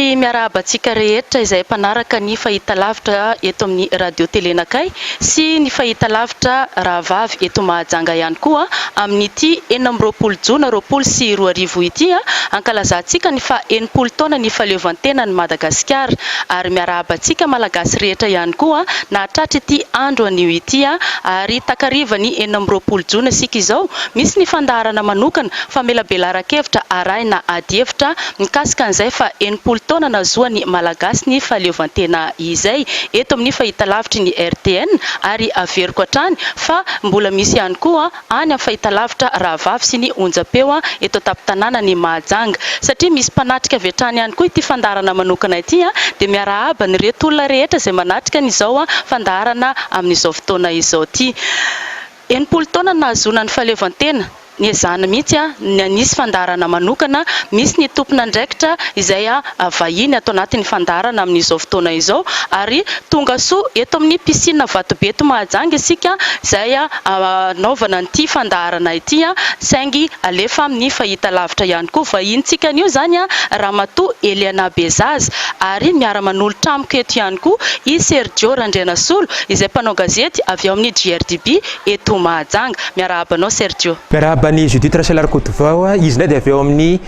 Ry miarabantsika rehetra izay mpanaraka ny fahitalavitra eto amin'ny radio telenakay sy ny fahitalavitra rahavavy eto Mahajanga ihany koa amin'ity 20 Jona 2024 ity ankalazantsika ny fa 80 taona ny fahaleovantenan'i Madagasikara ary miarabantsika malagasy rehetra ihany koa nahatratra ity andro anio ity ary takariva ny 20 Jona sika izao misy ny fandaharana manokana famelabelara-kevitra arahina adihevitra mikasika an'izay fa 80 taona nazoan'ny malagasy ny fahaleovantena izay eto amin'ny fahitalavitry ny RTN ary averiko hatrany fa mbola misy ihany koa any amin'ny fahitalavitra rahavavy sy ny onjapeo eto taptanana ny Mahajanga satria misy mpanatrika avy hatrany ihany koa ity fandaharana manokana ity dia miarahaba ny reto olona rehetra izay manatrika n'izao fandaharana amin'izao fotoana izao ity 80 taona nahazoana ny fahaleovantena ny zana mihitsy nisy fandaharana manokana misy ny tompona andraikitra izay vahiny atao anatin'ny fandaharana amin'izao fotoana izao ary tonga soa eto amin'ny piscine Vatobe eto Mahajanga isika izay naovana nyity fandaharana ity saingy alefa amin'ny fahitalavitra ihany koa vahintsika anio zany Ramatoa Eliana Bezaza ary miara-manolotra amiko eto ihany koa i Sergio Randrianasolo izay mpanao gazety avy ao amin'ny GRDB eto Mahajanga miarabanao Sergio. Ny Judith Rachel Arkotovao izy ndray dia avy eo amin'ny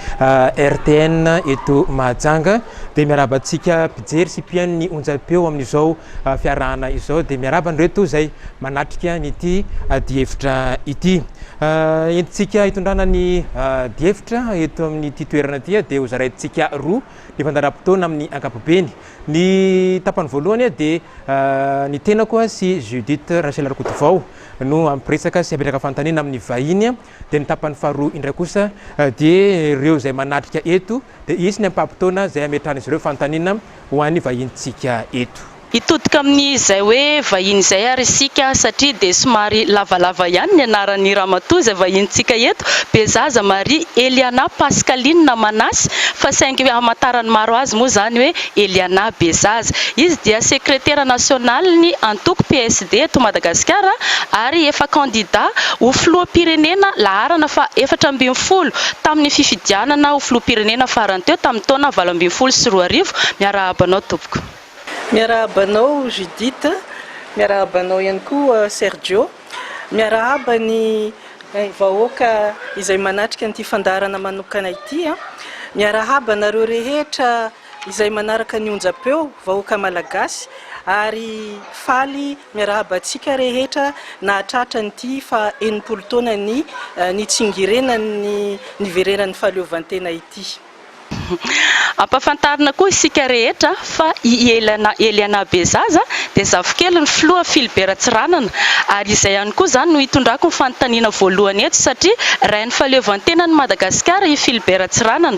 RTN eto Mahajanga dia miarabantsika mpijery sy mpihaino ny onjapeo amin'izao fiarahana izao dia miarabany reto izay manatrika nyity dihevitra ity entintsika hitondrana ny dihevitra eto amin'ity toerana ity dia hozaraintsika roa ny fandaharam-potoana amin'ny ankapobeny ny tapany voalohany dia ny tenako sy Judith Rachel Arkotovao no ampiresaka sy apetraka fantanina amin'ny vahiny dia ny tapany faharoa indray kosa dia ireo izay manatrika eto dia isy ny ampampitoana izay ametrahana izy ireo fantanina ho an'ny vahintsika eto. Itodika amin'izay hoe vahiny izay ary isika satria dia somary lavalava ihany ny anaran'ny ramatoa izay vahintsika eto Bezaza Marie Eliana Pascaline Manasy fa saingy hamantarany maro azy moa zany hoe Eliana Bezaza. Izy dia sekretera nasional ny antoko PSD eto Madagasikara ary efa candidat ho filoham-pirenena laharana fa 420 tamin'ny fifidianana ho filoham-pirenena farany teo tamin'ny taona 2024 miarabanao tompoko. Miarabanao Judith, miarabanao ihany koa Sergio, miarahaba ny vahoaka izay manatrika an'ity fandaharana manokana ity miarahaba nareo rehetra izay manaraka ny onjapeo vahoaka malagasy ary faly miarahabantsika rehetra nahatratra nyity fa 80 taona ny nitsingirenan'ny niverenan'ny fahaleovantena ity. Ampafantarina koa isika rehetra fa Eliana Bezaza dia zafikely ny filoha Philbert Tsiranana ary izay ihany koa zany no hitondrako ny fanontaniana voalohany eto satria rain'ny fahaleovantenan'i Madagasikara i Philbert Tsiranana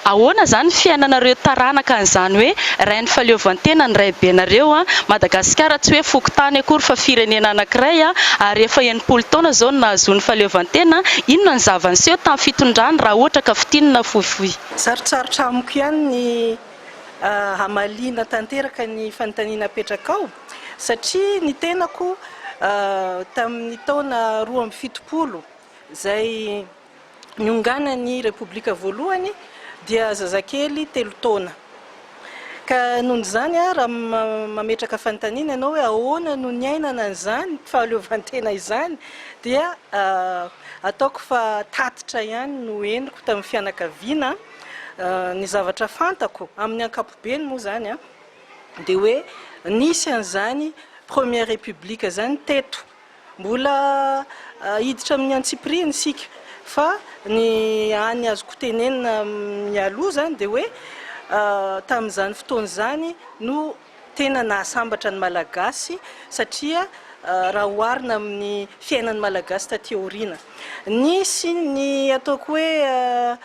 ahoana zany fiainanareo taranaka an'izany hoe rain'ny fahaleovantenany ray benareo Madagasikara tsy hoe fokotany akory fa firenena anankiray ary efa 80 taona zao nahazoany fahaleovantena inona ny zavaniseho tamin'ny fitondrany raha ohatra ka fitinina fohifohy. Sarotsarotry amiko ihany ny hamalina tanteraka ny fanontaniana apetraka ao satria ny tenako tamin'ny taona 2007 izay niongana ny Repoblika voalohany dia zazakely 3 taona ka noho izany raha mametraka fanontaniana ianao hoe ahoana no niainana an'izany fahaleovantena izany dia ataoko fa tatitra ihany no henoko tamin'ny fianakaviana ny zavatra fantako amin'ny ankapobeny moa zany dia hoe nisy an'izany Première République zany teto mbola hiditra amin'ny Antsipriny isika fa ny any azoko tenenina mialoha zany dia hoe tamin'izany fotoana zany no tena nahasambatra ny malagasy satria raha oharina amin'ny fiainan'ny malagasy taty aoriana nisy ny ataoko hoe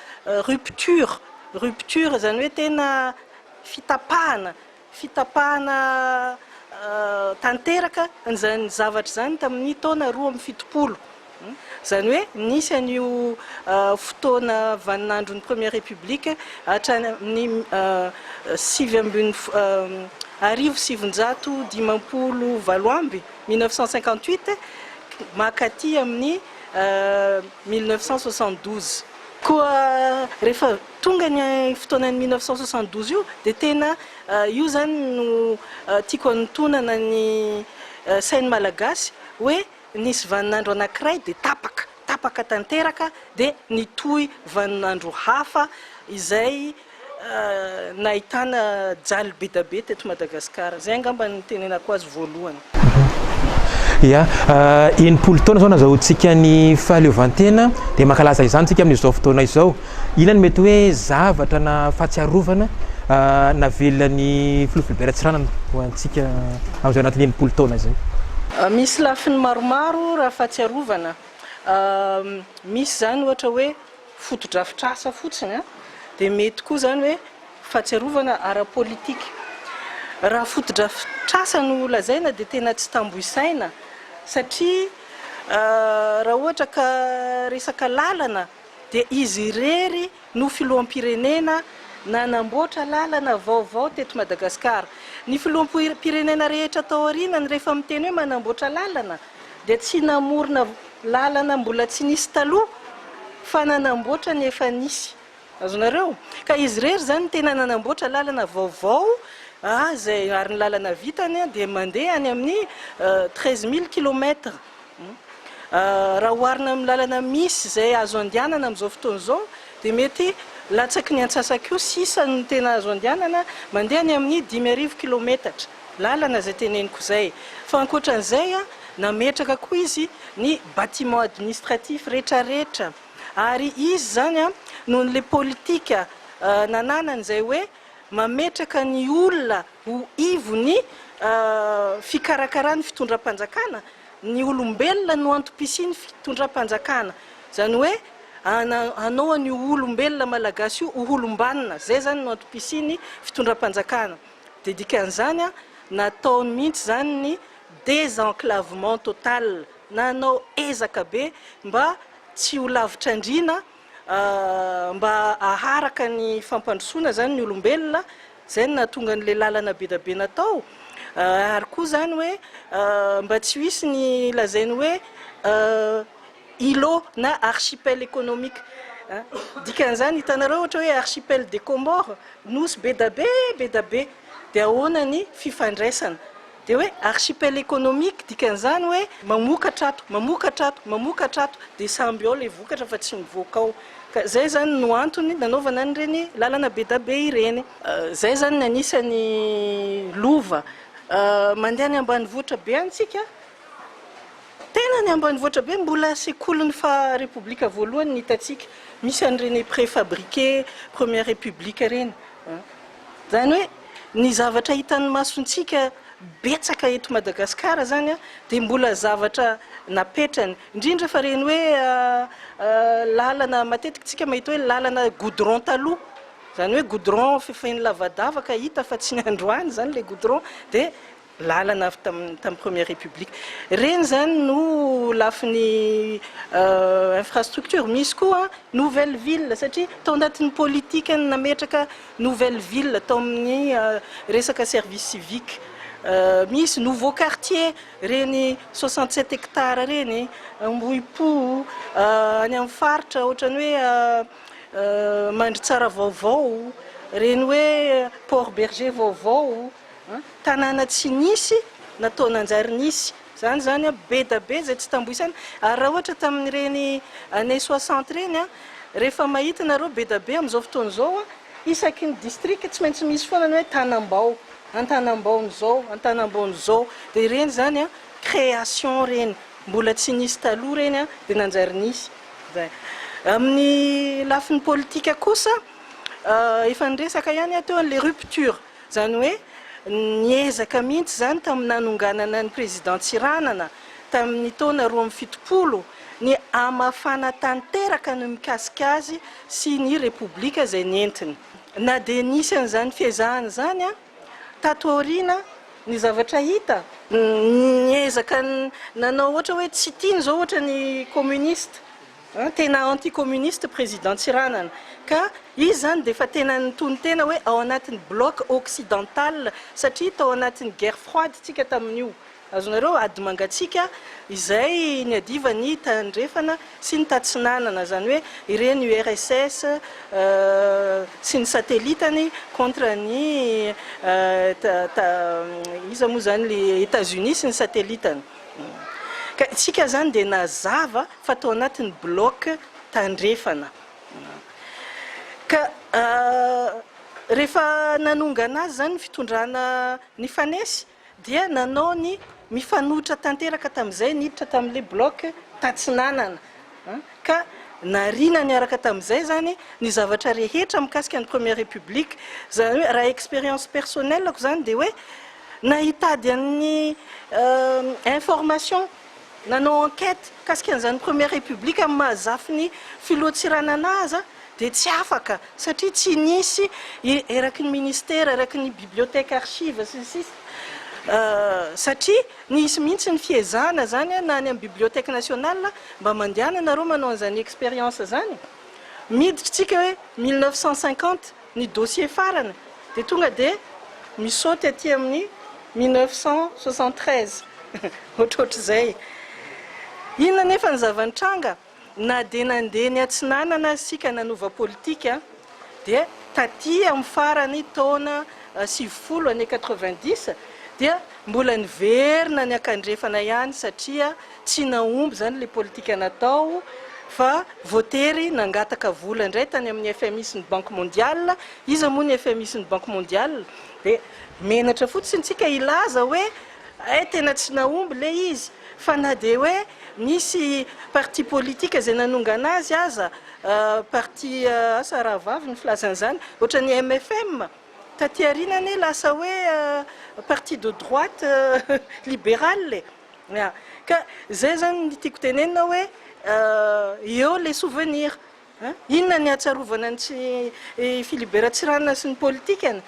rupture zany hoe tena fitapahana tanteraka an'izany zavatra zany tamin'ny taona 2007 zany hoe nisy an'io fotoana vaninandron'ny Première République hatrany amin'ny 1958 1958 makaty amin'ny 1972 koa rehefa tonga ny fotoanany 1972 io dia tena io zany no tiako anontonana ny sainy malagasy hoe nisy vaninandro anankiray dia tapaka tanteraka dia nitohy vaninandro hafa izay nahitana jaly be da be teto Madagasikara. Zay angamba ny tenenako azy voalohany. Ya, enimpolo taona zao nazahoantsika ny fahaleovantena dia mankalaza izany tsika amin'izao fotoana izao. Inona mety hoe zavatra na fahatsiarovana navelona ny filoha Filibert Tsiranana ho antsika amin'izao anatin'ny enimpolo taona izay? Misy lafiny maromaro raha fahatsiarovana. Misy zany ohatra hoe fotodrafitrasa fotsiny dia mety koa zany hoe fahatsiarovana ara-politika. Raha fotodrafitrasa no lazaina dia tena tsy tamboisaina satria raha ohatra ka resaka lalana dia izy irery no filoham-pirenena nanamboatra lalana vaovao teto Madagasikara. Ny filoham-pirenena rehetra tao aorinany rehefa miteny hoe manamboatra lalana dia tsy namorona lalana mbola tsy nisy taloha fa nanamboatra ny efa nisy. Azonareo? Ka izy rery zany tena nanamboatra lalana vaovao zay ary ny lalana vitany dia mandeha any amin'ny 13 000 km. Raha oharina amin'ny lalana misy zay azo andianana amin'izao fotoana izao dia mety latsaky ny Antsasaka io sisa no tena azo andianana mandeha any amin'ny 10,000 km lalana zay teneniko zay. Fa ankoatran'izay nametraka koa izy ny bâtiment administratif rehetrarehetra ary izy zany noho n'le politika nananany zay hoe mametraka ny olona ho ivony fikarakarany fitondram-panjakana, ny olombelona no antom-pisiany fitondram-panjakana. Zany hoe anao ny olombelona malagasy io ho olombanina, zay zany no antom-pisiany fitondram-panjakana. Dia dikan'izany nataony mihitsy zany ny désenclavement total, nanao ezaka be mba tsy ho lavitra andrina mba aharaka ny fampandrosoana zany ny olombelona, zay no nahatonga an'le lalana be da be natao. Ary koa zany hoe mba tsy hisy ny lazainy hoe îlot na archipel économique. Dikan'izany hitanareo ohatra hoe archipel des Comores nosy be da be dia ahoana ny fifandraisana. Dia hoe archipel économique dikan'izany hoe mamokatra ato dia samby ao le vokatra fa tsy mivoaka ao. Ka zay zany no antony nanaovana an'ireny lalana be da be ireny. Zay zany ny anisany lova mandeha ny ambanivohitra be antsika. Tena ny ambanivohitra be mbola sekolin'ny fa repoblika voalohany ny hitatsika. Misy an'ireny préfabriqué première république reny. Zany hoe ny zavatra hitan'ny masontsika betsaka eto Madagasikara zany dia mbola zavatra napetrany, indrindra fa reny hoe lalana matetika tsika mahita hoe lalana goudron taloha, zany hoe goudron fefen'ny lavadavaka hita fa tsy ny androany zany le goudron, dia lalana avy tamin'ny première république reny zany no lafiny infrastructure. Misy koa nouvelle ville satria tao anatin'ny politika nametraka nouvelle ville tao amin'ny resaka service civique. Misy nouveau quartier reny 67 hectares reny Ambohipo any amin'ny faritra ohatrany hoe Mandritsara vaovao, reny hoe Port Berger vaovao, tanàna tsy nisy nataona anjary nisy. Zany be da be zay tsy tamboisana. Ary raha ohatra tamin'ireny années 60 reny rehefa mahita nareo be da be amin'izao fotoana izao isaky ny district tsy maintsy misy foana hoe Tanambao, Antanambaon'izao, dia ireny zany création reny mbola tsy nisy taloha reny dia nanjary nisy. Amin'ny lafiny politika kosa efa niresaka ihany teo an'le rupture, zany hoe niezaka mihitsy zany tamin'ny nanonganana ny président Tsiranana tamin'ny taona 2017 ny amafana tanteraka ny mikasika azy sy ny repoblika zay nentiny. Na dia nisy an'izany fiezahana zany tato aoriana ny zavatra hita niezaka nanao ohatra hoe tsy tiany zao ohatra ny communiste, tena anticommuniste président Tsiranana, ka izy zany dia efa tena nitony tena hoe ao anatin'ny bloc occidental satria tao anatin'ny guerre froide tsika tamin'io. azonareo ady mangatsika izay ny adiva ny tandrefana sy ny tatsinanana zany hoe ireny URSS sy ny satellitany contre ny iza moa zany le États-Unis sy ny satellitany ka tsika zany dia nazava fa tao anatin'ny bloc tandrefana ka rehefa nanongana azy zany fitondrana ny fanesy dia nanao ny mifanotra tanteraka tamin'izay niditra tamin'le bloc tatsinanana ka narina niaraka tamin'izay zany ny zavatra rehetra mikasika ny première république zany hoe raha expérience personnelle ko zany dia hoe nahitady amin'ny information nanao enquête kasika an'izany première république amin'ny mahazafy ny filohatsiranana azy dia tsy afaka satria tsy nisy eraky ny ministère eraky ny bibliothèque archive sisy satria nisy mihitsy ny fiezana zany na any amin'ny bibliothèque nationale mba mandehananareo manao an'izany expérience zany miditra tsika hoe 1950 ny dossier farana dia tonga dia misaoty aty amin'ny 1973 ohatrohatr'izay inona nefa ny zavanitranga na dia nandeha ny atsinanana sika nanova politika dia taty amin'ny farany taona 90 any 90 dia mbola niverina ny akandrefana ihany satria tsy naomby zany le politika natao fa voatery nangataka vola indray tany amin'ny FMI sy ny Banque mondiale iza moa ny FMI sy ny Banque mondiale dia menatra fotsiny tsika ilaza hoe tena tsy naomby le izy fa na dia hoe nisy parti politique zay nanongana azy aza parti asa raha vavy ny filazan'izany ohatra ny MFM taty arinany lasa hoe parti de droite libérale ka zay zany ny tiako tenenina hoe eo les souvenirs inona ny atsarovana ny Philibert Tsiranana sy ny politikany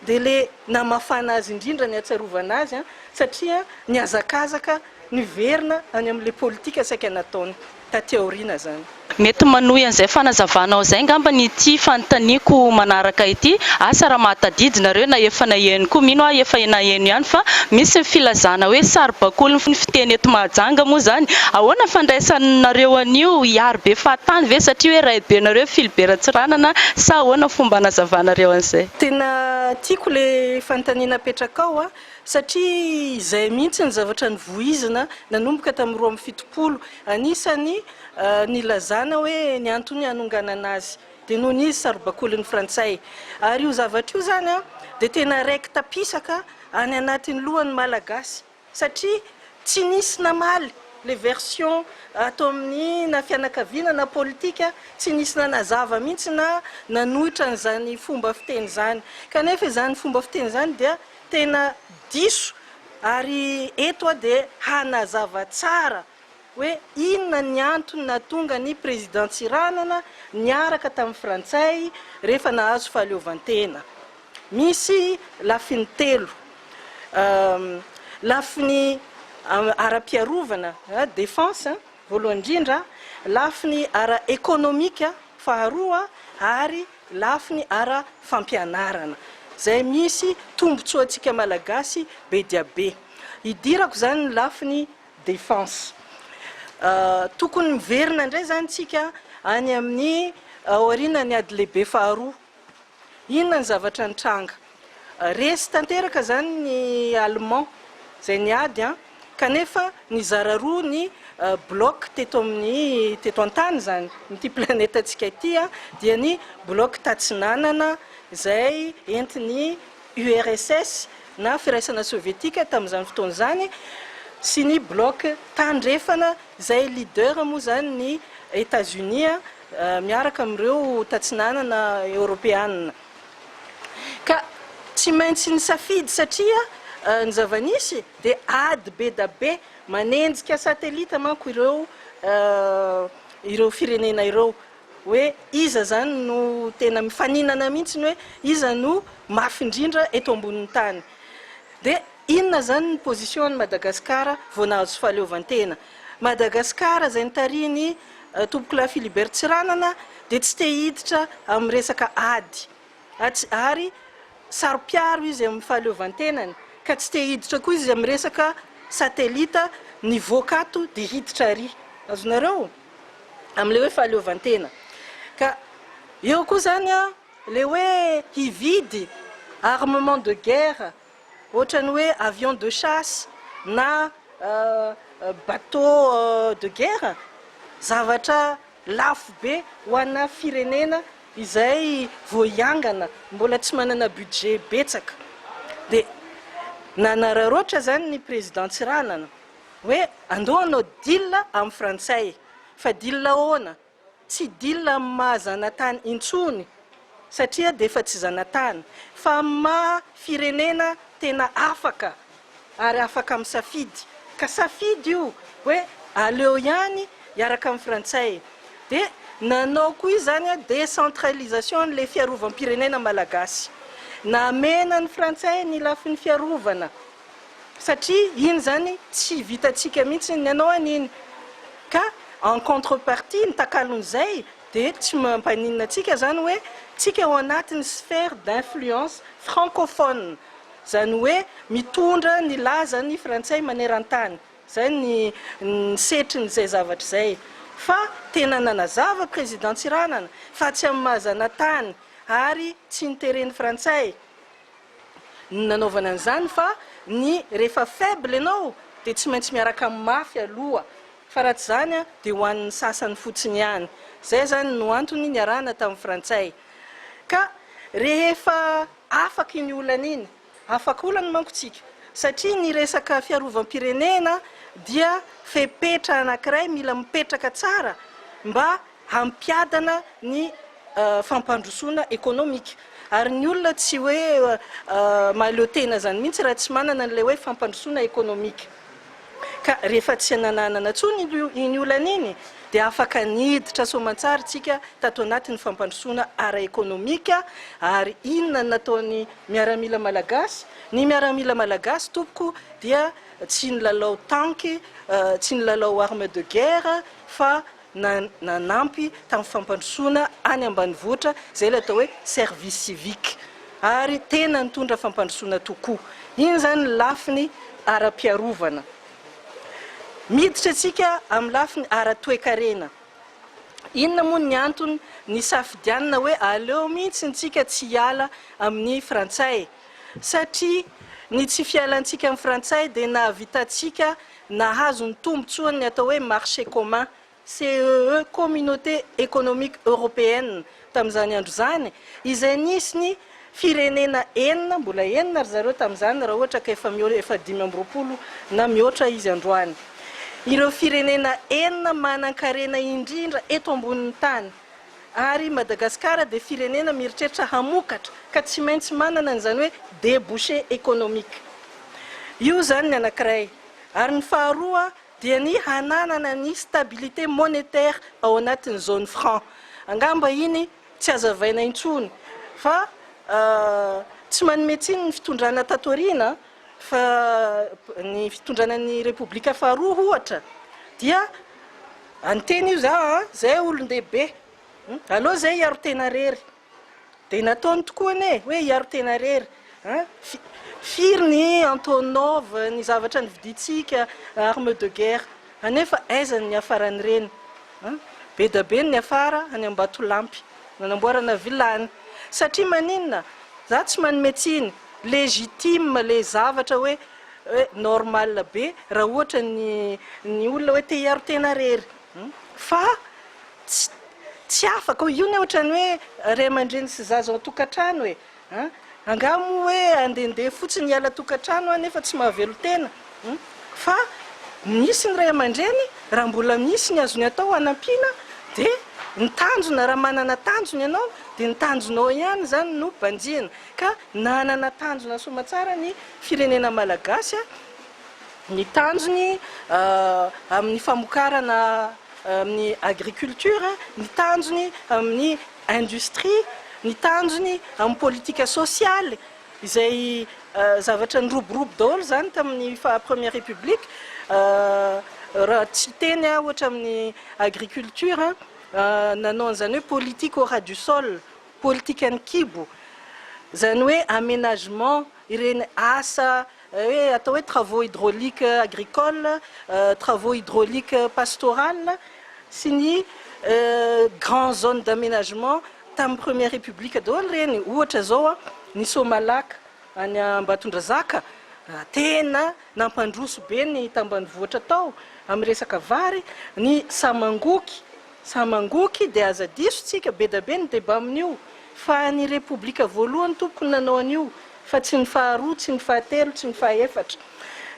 dia le namafana azy indrindra ny atsarovana azy satria ny azakazaka niverina any amin'le politika saika nataony taty aoriana zany mety manohy an'izay fanazavanao zay ngamba ny ity fanontaniako manaraka ity asa raha mahatadidinareo na efa naheno koa mino aho efa naheno ihany fa misy ny filazana hoe saribakoly ny fiteny eto Mahajanga moa zany ahoana fandraisanareo an'io hiary be fahatany ve satria hoe raibenareo Philibert Tsiranana sa ahoana fomba nazavanareo an'izay tena tiako le fanontaniana apetraka ao satria izay mihitsy ny zavatra nivoizina nanomboka tamin'ny 2007 anisany nilazana hoe ny antony hanonganana azy dia noho n'izy saribakolin'ny frantsay ary io zavatra io zany dia tena raiky tapisaka any anatin'ny lohan'ny malagasy satria tsy nisy namaly les versions atao amin'ny na fianakaviana na politika tsy nisy nanazava mihitsy na nanohitra an'izany fomba fiteny zany kanefa izany fomba fiteny zany dia tena diso ary eto dia hanazava tsara hoe inona ny antony natonga ny président Tsiranana niaraka tamin'ny frantsay rehefa nahazo fahaleovantena misy lafiny telo lafiny ara-piarovana défense voalohany indrindra lafiny ara-économique faharoa ary lafiny ara-fampianarana zay misy tombontsoantsika malagasy be dia be idirako zany ny lafiny défense tokony miverina indray zany tsika any amin'ny aoriana ny ady lehibe faharoa inona ny zavatra nitranga resy tanteraka zany ny allemand zay niady kanefa ny zara roa ny bloc teto amin'ny teto an-tany zany nyty planeta atsika ity dia ny bloc tatsinanana zay entiny URSS na firaisana sovietika tamin'izany fotoana zany sy ny bloc tandrefana zay leader moa zany ny États-Unis miaraka amin'ireo tatsinanana européenne ka tsy maintsy ny safidy satria ny zavanisy dia ady be da be manenjika satellite manko ireo firenena ireo hoe iza zany no tena mifaninana mihitsy ny hoe iza no mafy indrindra eto ambonin'ny tany dia inona zany ny position ny Madagasikara vao nahazo fahaleovantena Madagasikara zay nitariny tombokola Philibert Tsiranana dia tsy te hiditra amin'ny resaka ady ary saropiaro izy amin'ny fahaleovantenany ka tsy te hiditra koa izy amin'ny resaka satelita ny voakato dia hiditra ary azonareo amin'ilay hoe fahaleovantena ka eo koa zany a le hoe hividy armement de guerre ohatrany hoe avion de chasse na bateau de guerre zavatra lafo be ho ana firenena izay voiangana mbola tsy manana budget betsaka dia nanararoatra zany ny président Tsiranana hoe andohanao deal amin'ny frantsay fa deal ahoana tsy deal amin'ny mahazanatany intsony satria dia efa tsy zanatany fa ma firenena tena afaka ary afaka amin'ny safidy ka safidy io hoe aleo ihany hiaraka amin'ny frantsay dia nanao koa izy zany a décentralisation le fiarovam-pirenena malagasy namena ny frantsay ny lafin'ny fiarovana satria iny zany tsy vitatsika mihitsy ny anao aniny ka en contrepartie ny takalon'izay dia tsy mampaninina atsika zany hoe tsika ao anatin'ny sphère d'influence francophone zany hoe mitondra ny laza ny frantsay maneran-tany zay ny setry n'izay zavatra zay fa tena nanazava président Tsiranana fa tsy amin'ny mahazanatany ary tsy nitereny frantsay nanaovana an'izany fa ny rehefa faible ianao dia tsy maintsy miaraka amin'ny mafy aloha fa raha tsy zany a dia ho an'ny sasany fotsiny ihany zay zany no antony niarahana tamin'ny frantsay ka rehefa afaka iny olana iny afaka olana mankotsika satria ny resaka fiarovam-pirenena dia fepetra anankiray mila mipetraka tsara mba hampiadana ny fampandrosoana ekonomika ary ny olona tsy hoe mahaleo tena zany mihitsy raha tsy manana n'ilay hoe fampandrosoana ekonomika ka rehefa tsy nananana tsony iny olana iny dia afaka niditra soamantsara tsika tato anatin'ny fampandrosoana ara-ekonomika ary inona nataony miaramila malagasy ny miaramila malagasy tompoko dia tsy nilalao tanky tsy nilalao arme de guerre fa nanampy tamin'ny fampandrosoana any ambanivohitra zay le atao hoe service civique ary tena nitondra fampandrosoana tokoa iny zany lafiny ara-piarovana miditra atsika amin'ny lafiny ara-toekarena inona moa ny antony ny safidianina hoe aleo mihitsy ntsika tsy hiala amin'ny frantsay satria ny tsy fialantsika amin'ny frantsay dia nahavitatsika nahazo ny tombotsoany ny atao hoe marché commun CEE communauté économique européenne tamin'izany andro zany izay nisy ny firenena enina mbola enina ry zareo tamin'izany raha ohatra ka efa 5 na mihoatra izy androany ireo firenena enina manan-karena indrindra eto ambonin'ny tany ary Madagasikara dia firenena mieritreritra hamokatra ka tsy maintsy manana an'izany hoe débouché économique io zany ny anankiray ary ny faharoa dia ny hananana ny stabilité monétaire ao anatin'ny zone franc angamba iny tsy azavaina intsony fa tsy manome tsiny ny fitondrana tatorina fa ny fitondrana ny repoblika faharoa ohatra dia anteny io za zay olon-dehibe aloha zay hiaro tena rery dia nataony tokoa ane hoe hiaro tena rery firy ny Antonov ny zavatra nividitsika arme de guerre anefa aizany ny afarany reny be da be ny afara any Ambatolampy nanamboarana vilany satria maninona za tsy manome tsiny légitime le zavatra hoe normal be raha ohatra ny olona hoe te hiaro tena rery fa tsy afaka io ny ohatrany hoe ray aman-dreny sy zaza ao tokantrano hoe angamo hoe andehandeha fotsiny hiala tokantrano nefa tsy mahavelo tena fa misy ny ray aman-dreny raha mbola misy ny azony atao hanampiana dia ny tanjona raha manana tanjona ianao dia ny tanjonao ihany zany no banjiana ka nanana tanjona soamantsara ny firenena malagasy ny tanjony amin'ny famokarana amin'ny agriculture ny tanjony amin'ny industrie ny tanjony amin'ny politika sociale izay zavatra nyroborobo daholo zany tamin'ny première république raha tsy teny ohatra amin'ny agriculture nanao an'izany hoe politique au ras du sol politique any kibo zany hoe aménagement ireny asa atao hoe travaux hydrauliques agricoles, travaux hydrauliques pastorales sy ny grand zone d'aménagement tamin'ny première république daholo reny. Ohatra zao ny Somalaka any Ambatondrazaka tena nampandroso be ny tambanivohitra tao amin'ny resaka vary. Ny Samangoky dia aza disotsika be da be ny débat amin'io fa ny république voalohany tompoko nanao an'io fa tsy ny faharoa, tsy ny fahatelo, tsy ny fahaefatra.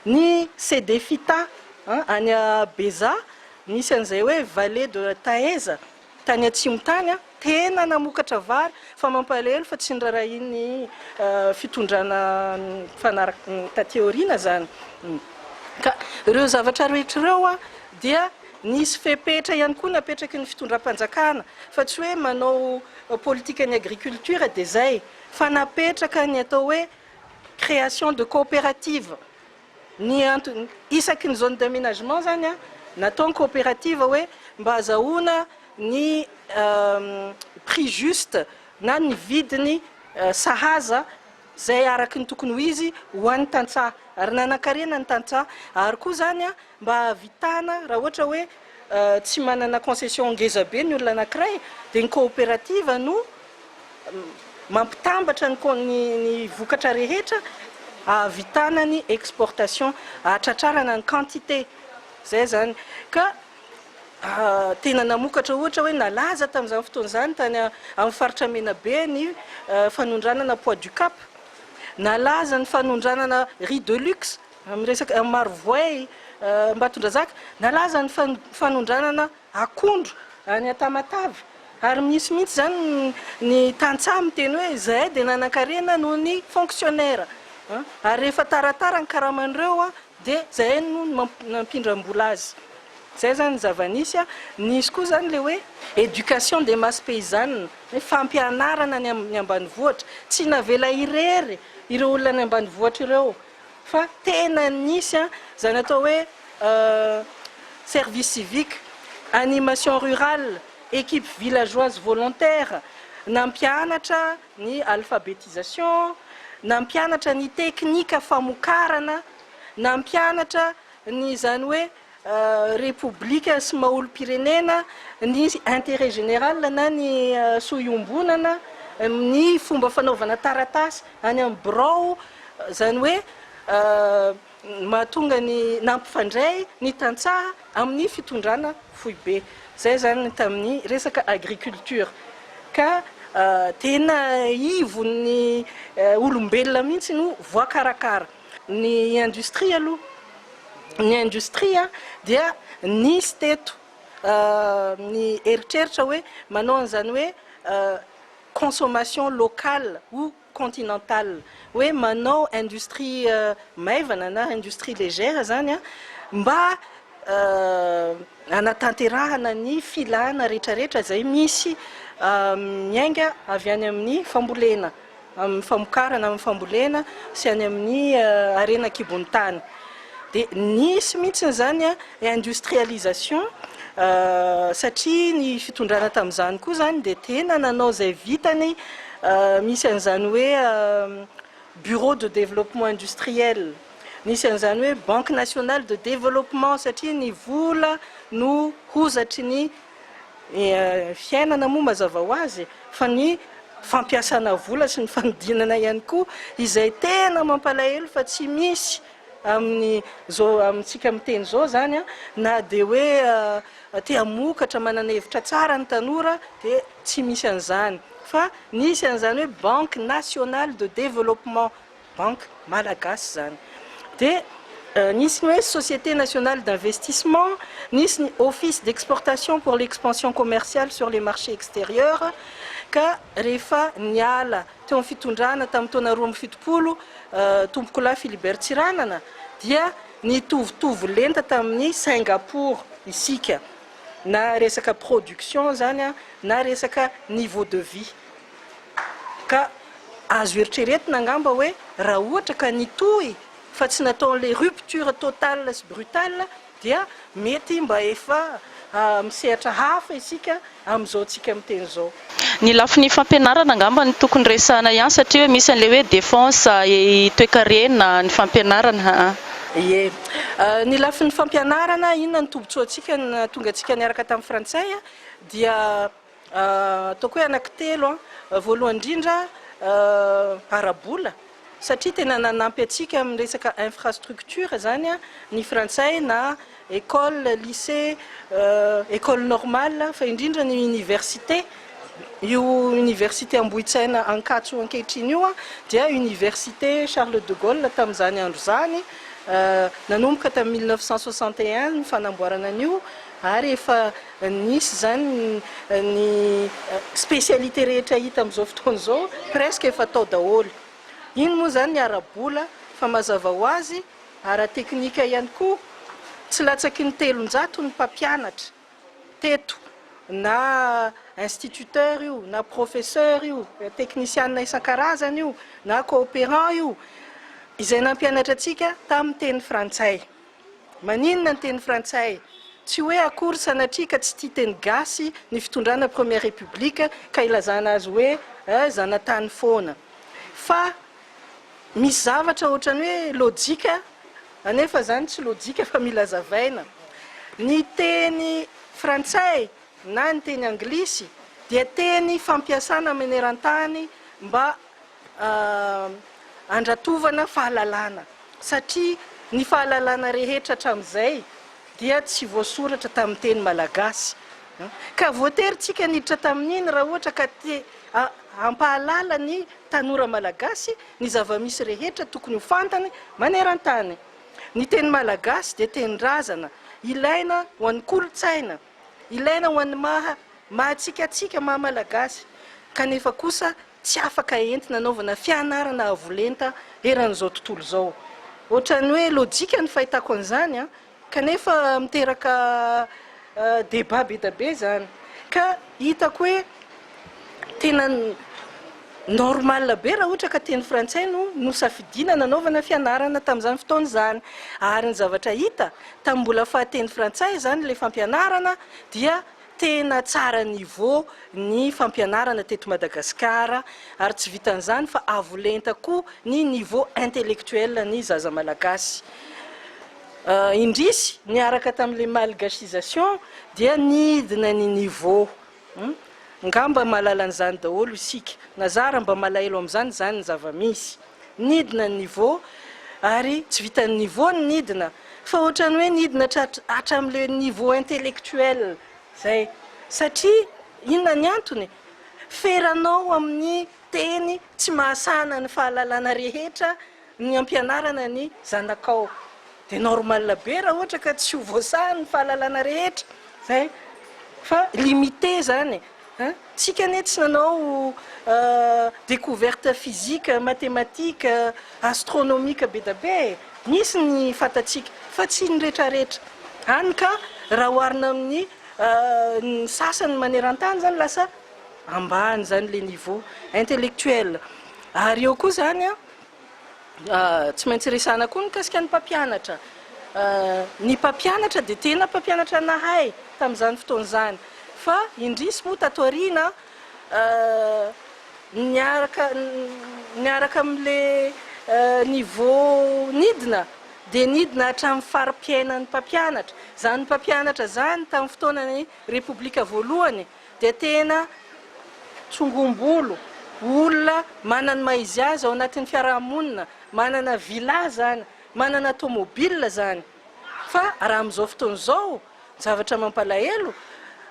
Ny Cedefita any Beza nisy an'izay hoe vallée de Taeza tany atsimo tany tena namokatra vary fa mampalahelo fa tsy ndrara iny fitondrana fanaraka taty aoriana zany. Ka ireo zavatra rehetra ireo dia nisy fepetra ihany koa napetraky ny fitondram-panjakana fa tsy hoe manao politika ny agriculture dia zay fa napetraka ny atao hoe création de coopérative. Ny isaky ny zone d'aménagement zany natao ny coopérative hoe mba azahoana ny prix juste na ny vidiny sahaza zay araky ny tokony ho izy ho an'ny tantsaha ary nanan-karena ny tantsaha ary koa zany mba havitana raha ohatra hoe tsy manana concession ngeza be ny olona anankiray dia ny coopérative no mampitambatra ny vokatra rehetra havitana ny exportation ahatratrarana ny quantité zay zany. Ka tena namokatra ohatra hoe nalaza tamin'izany fotoana zany tany amin'ny faritra Menabe ny fanondranana Poids du Cap, nalaza ny fanondranana riz de luxe amin'ny resaka Marovoay Ambatondrazaka, nalaza ny fanondranana akondro any Tamatavy ary misy mihitsy zany ny tantsaha miteny hoe zay dia nanan-karena noho ny fonctionnaire ary rehefa taratara ny karaman'ireo dia zay no nampindram-bola azy. Zay zany zava-nisy nisy koa zany le hoe éducation des masses paysannes, hoe fampianarana ny ambanivohitra tsy navela irery ireo olona ny ambanivohitra ireo fa tena nisy zany atao hoe service civique, animation rurale, équipe villageoise volontaire, nampianatra ny alphabétisation, nampianatra ny teknika famokarana, nampianatra ny zany hoe république sy maolo-pirenena, ny intérêt général na ny soiombonana, ny fomba fanaovana taratasy any amin'ny birao zany hoe mahatonga ny nampifandray ny tantsaha amin'ny fitondrana fohy be. Zay zany tamin'ny resaka agriculture. Ka tena ivon'ny olombelona mihitsy no voakarakara. Ny industrie aloha, ny industrie dia nisy teto ny eritreritra hoe manao an'izany hoe consommation locale ou continentale, hoe manao industrie maivana na industrie légère zany mba anatanterahana ny filana rehetrarehetra zay misy miainga avy any amin'ny fambolena, amin'ny famokarana amin'ny fambolena sy any amin'ny arena kibony tany. Dia nisy mihitsy zany industrialisation satria ny fitondrana tamin'izany koa zany dia tena nanao zay vitany misy an'izany hoe bureau de développement industriel, nisy an'izany hoe banque nationale de développement satria ny vola no hozatry ny fiainana moa mazava ho azy fa ny fampiasana vola sy ny fanodinana ihany koa izay tena mampalahelo fa tsy misy amin'ny zao amintsika miteny zao zany na dia hoe te hamokatra manana hevitra tsara ny tanora dia tsy misy an'izany fa nisy an'izany hoe banque nationale de développement, banque malagasy zany. Dia nisy hoe société nationale d'investissement, nisy office d'exportation pour l'expansion commerciale sur les marchés extérieurs. Ka rehefa niala teo amin'ny fitondrana tamin'ny taona 2017 tompoko lahy Philibert Tsiranana dia nitovitovy lenta tamin'ny Singapour isika na resaka production zany na resaka niveau de vie. Ka azo eritreretina angamba hoe raha ohatra ka nitohy fa tsy natao les ruptures totales sy brutales dia mety mba efa misehatra hafa isika amin'izao tsika miteny zao. Ny lafin'ny fampianarana angamba ny tokony resahana ihany satria misy an'le hoe défense toe-karena ny fampianarana. Ie, ny lafin'ny fampianarana inona ny tombotsoantsika ny tonga antsika niaraka tamin'ny frantsay dia ataoko hoe anankitelo voalohany indrindra arabola satria tena nanampy atsika amin'ny resaka infrastructure zany ny frantsay na école lycée école normale fa indrindra ny université io université Ambohitsaina Ankatso ankehitriny io dia université Charles de Gaulle tamin'izany andro zany nanomboka tamin'ny 1961 ny fanamboarana an'io ary efa nisy zany ny spécialité rehetra hita amin'izao fotoana zao presque efa tao daholo. Iny moa zany ny arabola fa mazava ho azy ara-teknika ihany koa tsy latsaky ny 300 ny mpampianatra teto na instituteur io na professeur io technicien isan-karazany io na coopérant io izay nampianatra atsika tamin'ny teny frantsay. Maninona ny teny frantsay? Tsy hoe akory sanatrika tsy tia teny gasy ny fitondrana première république ka ilazana azy hoe zanatany foana fa misy zavatra ohatrany hoe lojika anefa zany tsy lojika fa mila zavaina. Ny teny frantsay na ny teny anglisy dia teny fampiasana maneran-tany mba andratovana fahalalana satria ny fahalalana rehetra hatramin'izay dia tsy voasoratra tamin'ny teny malagasy ka voatery tsika niditra tamin'iny raha ohatra ka hampahalala ny tanora malagasy ny zava-misy rehetra tokony ho fantany maneran-tany. Ny teny malagasy dia teny-drazana ilaina ho an'ny kolontsaina, ilaina ho an'ny mahatsikatsika maha-malagasy kanefa kosa tsy afaka entina anaovana fianarana avolenta eran'izao tontolo zao. Ohatrany hoe lojika ny fahitako an'izany kanefa miteraka débat be da be zany ka hitako hoe tena normal be raha ohatra ka teny frantsay no safidina nanaovana fianarana tamin'izany fotoana zany. Ary ny zavatra hita tamin'ny mbola fahateny frantsay zany le fampianarana dia tena tsara niveau ny fampianarana teto Madagasikara ary tsy vitan'izany fa avolenta koa ny niveau intellectuel ny zaza malagasy. Indrisy niaraka tamin'le malgasisation dia nidina ny niveau ngamba malala an'izany daholo isika nazara mba malahelo amin'izany zany ny zava-misy nidina ny niveau ary tsy vitan'ny niveau ny nidina fa ohatrany hoe nidina hatramin'le niveau intellectuel zay satria inona ny antony feranao amin'ny teny tsy mahasana ny fahalalana rehetra ny ampianarana ny zanakao dia normal be raha ohatra ka tsy ho voasana ny fahalalana rehetra zay fa limité zany tsika ane tsy nanao découverte physique mathématique astronomique be da be nisy ny fatatsika fa tsy ny rehetrarehetra hany ka raha oharina amin'ny ny sasany maneran-tany zany lasa ambany zany le niveau intellectuel. Ary eo koa zany tsy maintsy resana koa mikasika ny mpampianatra. Ny mpampianatra dia tena mpampianatra nahay tamin'izany fotoana zany fa indrisy moa tatoriana niaraka amin'le niveau nidina dia nidina hatramin'ny fari-piainan'ny mpampianatra. Zany mpampianatra zany tamin'ny fotoanany repoblika voalohany dia tena tsongombolo olona manana maizy azy ao anatin'ny fiarahamonina, manana villa zany, manana tomobile zany. Fa raha amin'izao fotoana izao zavatra mampalahelo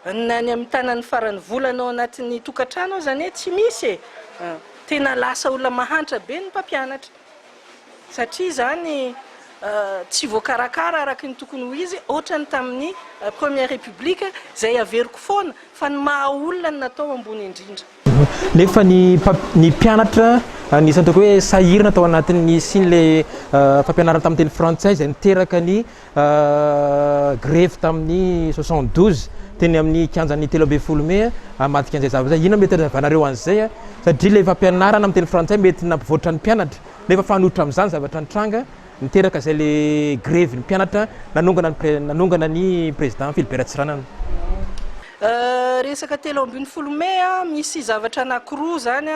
nany amin'ny tanany farany volana ao anatin'ny tokantrano zany tsy misy tena lasa olona mahantra be ny mpampianatra satria zany tsy voakarakara araka ny tokony ho izy ohatrany tamin'ny première république zay averiko foana fa ny maha olona ny natao ambony indrindra. Nefa ny mpianatra nisan'ny toko hoe sahirana tao anatin'ny sin'le fampianarana tamin'ny teny frantsay zay niteraka ny grève tamin'ny 72 teny amin'ny kianjan'ny 13 May amatika an'izay zavatra zay. Ina mety azavanareo an'izay satria le fampianarana amin'ny teny frantsay mety nampivoatra ny mpianatra nefa fanohitra amin'izany zavatra nitranga niteraka zay le grève ny mpianatra nanongana ny président Philibert Tsiranana. Resaka telo ambin'ny folo may misy zavatra anankiroa zany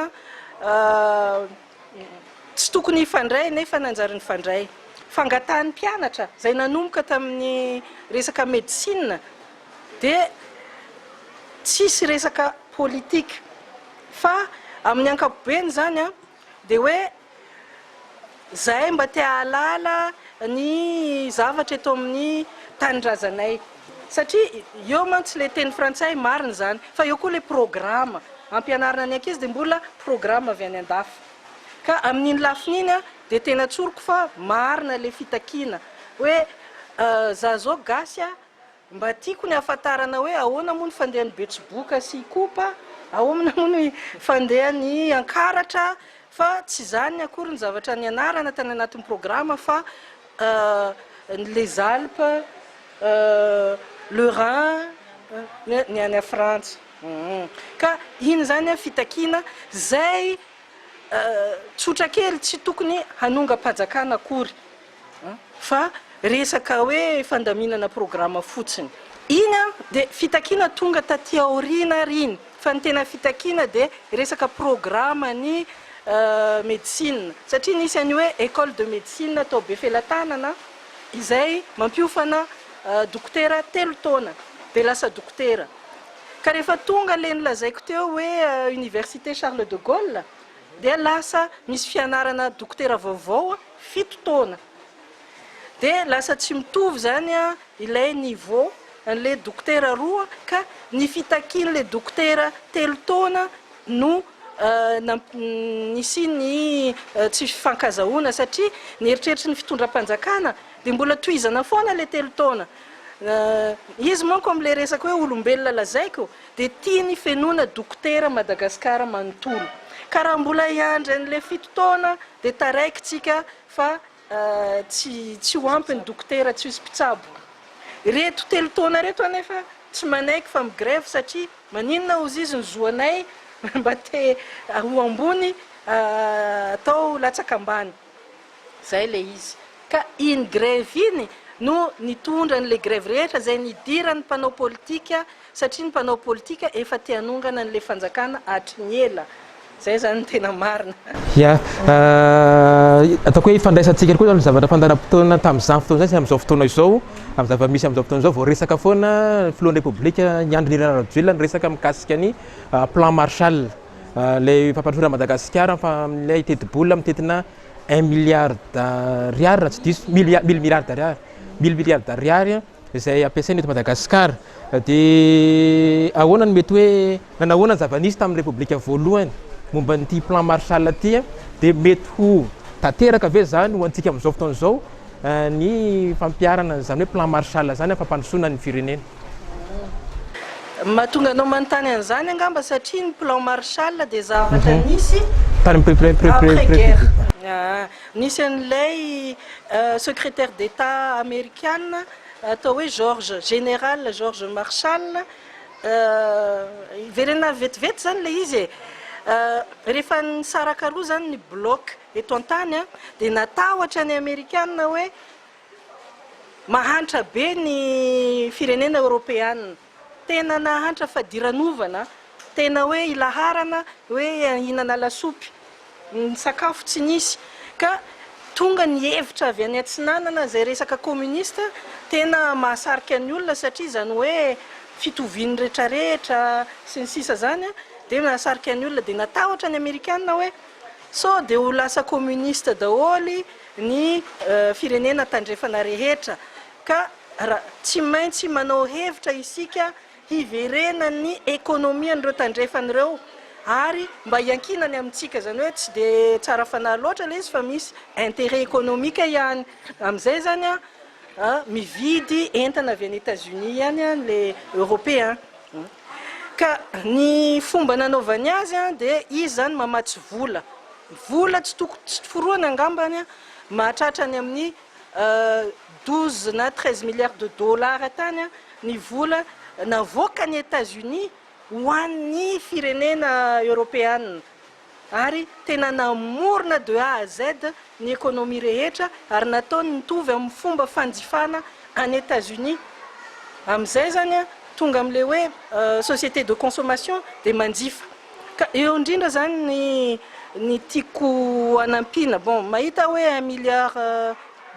tsy tokony ifandray nefa nanjary nifandray. Fangatahan'ny mpianatra zay nanomboka tamin'ny resaka médecine dia tsisy resaka politika fa amin'ny ankapobeny zany dia hoe zay mba te hahalala ny zavatra eto amin'ny tanindrazanay satria eo mantsy le teny frantsay marina zany fa eo koa le programme ampianarana ny ankizy dia mbola programme avy any an-dafy ka amin'iny lafin'iny dia tena tsoroko fa marina le fitakiana hoe za zao gasy mba tiako ny ahafantarana hoe ahoana moa ny fandehan'ny betsiboka sy kopa ahoana moa ny fandehan'ny ankaratra fa tsy zany akory ny zavatra ny anarana tany anatin'ny programme fa les Alpes le Rhin ny any a Frantsa ka iny zany fitakiana zay tsotra kely tsy tokony hanonga-panjakana akory fa resaka hoe fandaminana programme fotsiny iny dia fitakiana tonga taty aoriana riny fa ny tena fitakiana dia resaka programme ny médecine satria nisy any hoe école de médecine atao be felatanana izay mampiofana dokotera 3 taona dia lasa dokotera ka rehefa tonga le nilazaiko teo hoe université Charles de Gaulle dia lasa misy fianarana dokotera vaovao 7 taona dia lasa tsy mitovy zany ilay niveau an'le dokotera roa ka ny fitakiana le dokotera 3 taona no nisy ny tsy fifankazahoana satria ny eritreritry ny fitondram-panjakana dia mbola tohizana foana le 3 taona izy manko am'le resaka hoe olombelona lazaiko dia tia ny fenona dokotera Madagasikara manontolo ka raha mbola iandry an'le 7 taona dia taraikitsika fa tsy ho ampy ny dokotera tsy hisy mpitsabo reto 3 taona reto anefa tsy manaiky fa migrève satria maninona ozy izy ny zoanay mba te ho ambony atao latsaka ambany zay le izy ka iny grève iny no nitondra n'le grève rehetra zay nidirany mpanao politika satria ny mpanao politika efa te hanongana n'le fanjakana hatry ny ela zay zany tena marina ya ataoko hoe ifandraisantsika koa zany zavatra fandaharam-potoana tamin'izany fotoana zay amin'izao fotoana izao amin'ny zava-misy amin'izao fotoana izao vao resaka foana filohan'ny repoblika ny Andry Nirina Rajoelina ny resaka mikasika ny plan Marshall le fampandrosoana Madagasikara fa amin'ilay teti-bola mitetina 1 milliard d'ariary raha tsy diso 1000 milliards d'ariary 1000 milliards d'ariary izay ampiasaina eto Madagasikara dia ahoana ny mety hoe nanahoana ny zava-nisy tamin'ny repoblika voalohany momba n'ity plan Marshall ty dia mety ho tanteraka ve zany ho antsika amin'izao fotoana izao ny fampiarana zany hoe plan Marshall zany fampandrosoana ny firenena mahatonga anao manontany an'izany angamba satria ny plan Marshall dia zavatra nisy tany après-guerre nisy an'ilay secrétaire d'état américaine atao hoe général George Marshall iverena vetivety zany le izy rehefa nisaraka roa zany ny bloc eto an-tany dia natahotra ny américaine hoe mahantra be ny firenena européenne tena nahantra fadiranovana tena hoe ilaharana hoe hinana lasopy ny sakafo tsy nisy ka tonga ny hevitra avy any atsinanana zay resaka communiste tena mahasarika ny olona satria zany hoe fitoviany rehetrarehetra sy ny sisa zany dia mahasarika ny olona dia natahotra ny amerikanina hoe so dia ho lasa communiste daholy ny firenena tandrefana rehetra ka tsy maintsy manao hevitra isika hiverena ny ekonomia an'ireo tandrefan'ireo ary mba hiankinany amintsika zany hoe tsy dia tsara fanahy loatra le izy fa misy intérêt économique ihany amin'izay zany mividy entana avy any États-Unis ihany le européen ka ny fomba nanaovany azy dia izy zany mamatsy vola tsy foroana angambany mahatratrany amin'ny 12 na 13 milliards de dollars tany ny vola navoaka ny États-Unis ho an'ny firenena européenne ary tena namorona de A à Z ny économie rehetra ary nataony nitovy amin'ny fomba fanjifana any États-Unis amin'izay zany tonga am'le hoe société de consommation de manjifa ka eo indrindra zany ny tiako anampina bon mahita hoe 1 milliard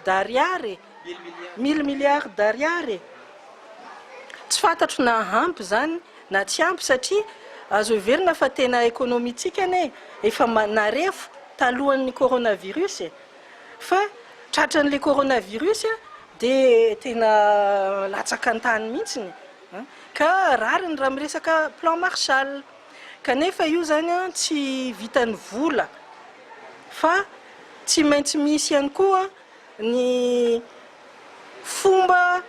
d'ariary 1000 milliards d'ariary tsy fantatro na ampy zany na tsy ampy satria azo heverina fa tena économitsika ane efa narefo talohan'ny coronavirus fa tratran'le coronavirus de tena latsaka antany mihitsiny ka rariny raha miresaka plan Marshall kanefa io zany tsy vitany vola fa tsy maintsy misy ihany koa ny fomba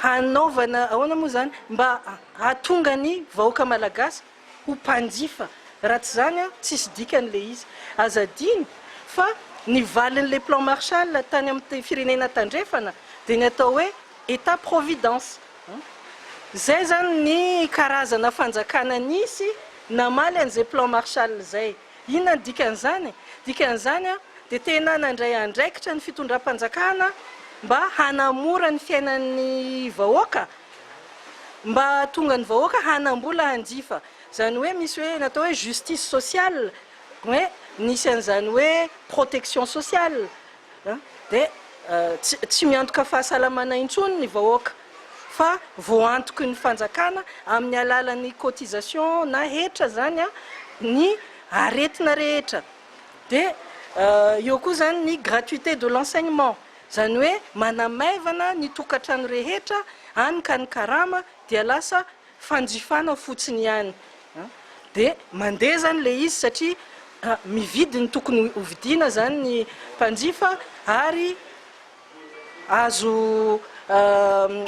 hanaovana ahoana moa zany mba hatonga ny vahoaka malagasy ho mpanjifa raha tsy zany tsisy dikan'le izy azadiny fa ny valin'le plan Marshall tany amin'ny firenena tandrefana de ny atao hoe état providence zay zany ny karazana fanjakana nisy namaly an'izay plan Marshall zay inona ny dikan'izany dikan'izany de tena nandray andraikitra ny fitondram-panjakana mba hanamora ny fiainan'ny vahoaka mba tonga ny vahoaka hanambola hanjifa zany hoe misy hoe natao hoe justice sociale hoe nisy an'izany hoe protection sociale de tsy miantoka fahasalamana intsony ny vahoaka fa voantoky ny fanjakana amin'ny alalan'ny cotisation na hetra zany ny aretina rehetra de eo koa zany ny gratuité de l'enseignement zany hoe manamaivana ny tokatrano rehetra any ka ny karama dia lasa fanjifana fotsiny ihany de mandeha zany le izy satria mividy ny tokony hovidiana zany ny mpanjifa ary azo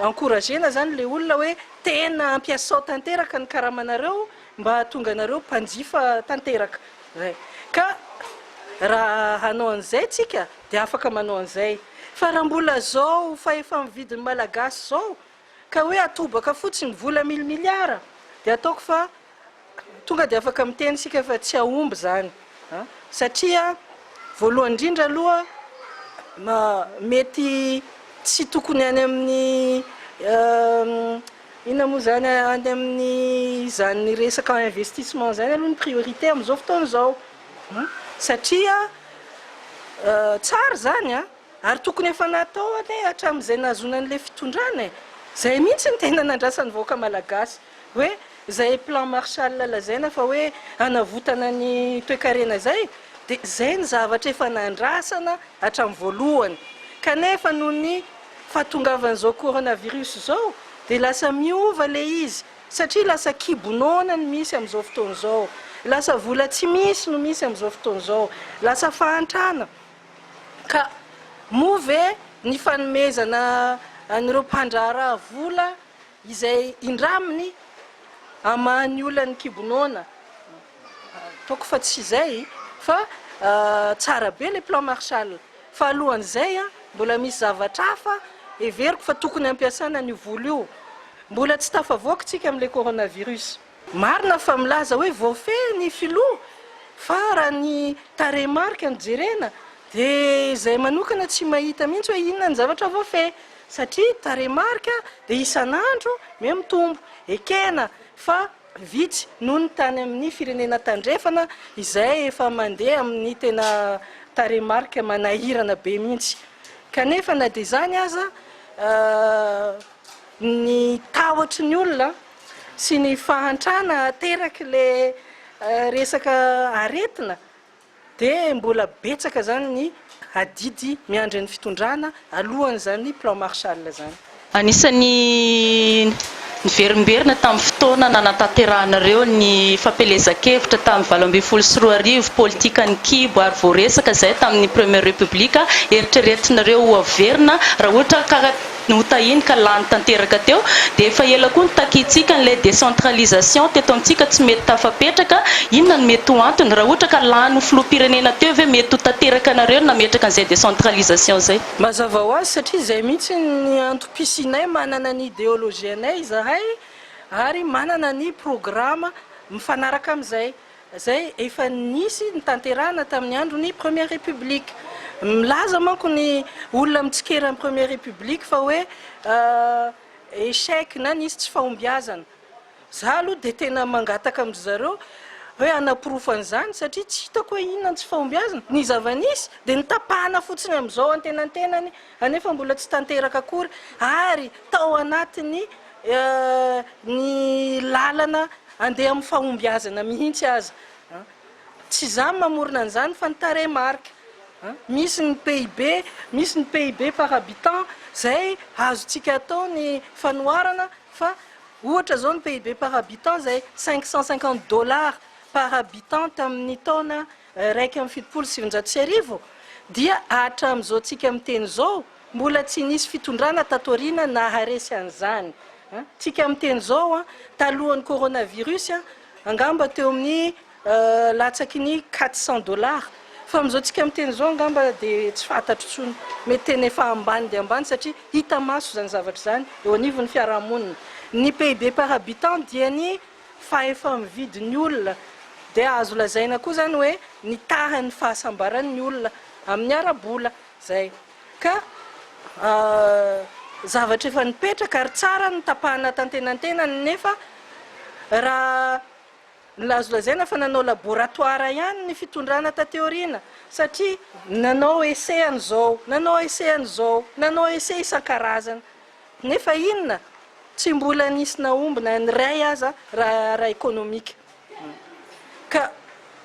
encouragena zany le olona hoe tena ampiasao tanteraka ny karamanareo mba tonga anareo mpanjifa tanteraka ka raha hanao an'izay tsika de afaka manao an'izay fa raha mbola zao fa efa mividiny malagasy zao ka hoe atobaka fotsiny vola 1000 milliards de ataoko fa tonga de afaka miteny sika fa tsy aomby zany satria voalohany indrindra aloha mety tsy tokony any amin'ny inona moa zany any amin'ny zany resaka investissement zany aloha ny priorité amin'izao fotoana zao satria tsara zany ary tokony efa natao ane hatramin'izay nahazonan'le fitondrana zay mihitsy ny tena nandrasan'ny vahoaka malagasy hoe zay plan Marshall lazaina fa hoe hanavotana ny toe-karena zay de zay ny zavatra efa nandrasana hatramin'ny voalohany kanefa noho ny fahatongavan'izao coronavirus zao de lasa miova le izy satria lasa kibonona ny misy amin'izao fotoana zao lasa vola tsy misy no misy amin'izao fotoana zao lasa fahantrana ka move ny fanomezana an'ireo mpandraharaha vola izay indraminy amany olona ny kibonona toko fa tsy zay fa tsara be le plan Marshall fa alohan'izay mbola misy zavatra hafa everiko fa tokony ampiasana ny vola io mbola tsy tafavoaka tsika amin'le coronavirus marina fa milaza hoe voafehy ny filoha fa raha ny taremarika ny jerena de zay manokana tsy mahita mihitsy hoe inona ny zavatra voafehy satria taremarika de isan'andro me mitombo ekena fa vitsy noho ny tany amin'ny firenena tandrefana izay efa mandeha amin'ny tena taremarika manahirana be mihitsy kanefa na de zany aza ny tahotra ny olona sy ny fahantrana ateraky le resaka aretina de mbola betsaka zany ny adidy miandry ny fitondrana alohan' zany plan Marshall zany anisan'ny niverimberina tamin'ny fotoana nanatanteranareo ny fampelezan-kevitra tamin'ny 2024 politika ny kibo ary voaresaka zay tamin'ny première république eritreretinareo ho averina raha ohatra ka notahiny ka lany tanteraka teo de efa ela koa nitakitsika n'le décentralisation teto amintsika tsy mety tafapetraka inona no mety ho antony raha ohatra ka lany filoham-pirenena teo ve mety ho tanteraka anareo nametraka an'izay décentralisation zay mazava ho azy satria zay mihitsy ny antopisinay manana ny idéologie anay zahay ary manana ny programme mifanaraka amin'izay zay efa nisy ny tanterana tamin'ny andro ny première république milaza manko ny olona mitsikera ny première république fa hoe échec na nisy tsy fahombiazana za aloha de tena mangataka amindry zareo hoe anaporofan' satria tsy hitako hoe inona tsy fahombiazana ny zava-nisy de nitapahana fotsiny am'izao antenantenany anefa mbola tsy tanteraka akory ary tao anatiny ny lalana andeha amin'ny fahombiazana mihitsy aza tsy za mamorona an'izany fa ny taremarika misy ny PIB par habitant zay azotsika atao ny fanoharana fa ohatra zao ny PIB par habitant zay $550 par habitant tamin'ny taona raiky amin'ny fitopolo sy sivinjato sy arivo dia hatramin'izao tsika miteny zao mbola tsy nisy fitondrana tatorina na haresy an'izany tsika miteny zao talohan'ny coronavirus angamba teo amin'ny latsaky ny $400 fa am'izao tsika miteny zao angamba de tsy fantatro tsony mety tena efa ambany de ambany satria hita maso zany zavatra zany eo anivon'ny fiarahamonina ny PIB par habitant dia ny faefa mividin'ny olona de azo lazaina koa zany hoe ny tahan'ny fahasambaran'ny olona amin'ny arabola zay ka zavatra efa nipetraka ary tsara ny tapahana tantenantenany nefa raha azo lazaina fa nanao laboratoire ihany ny fitondrana tateoriana satria nanao essai an'izao nanao essai an'izao nanao essai isan-karazana nefa inona tsy mbola nisy naombina ny ray aza raha économique ka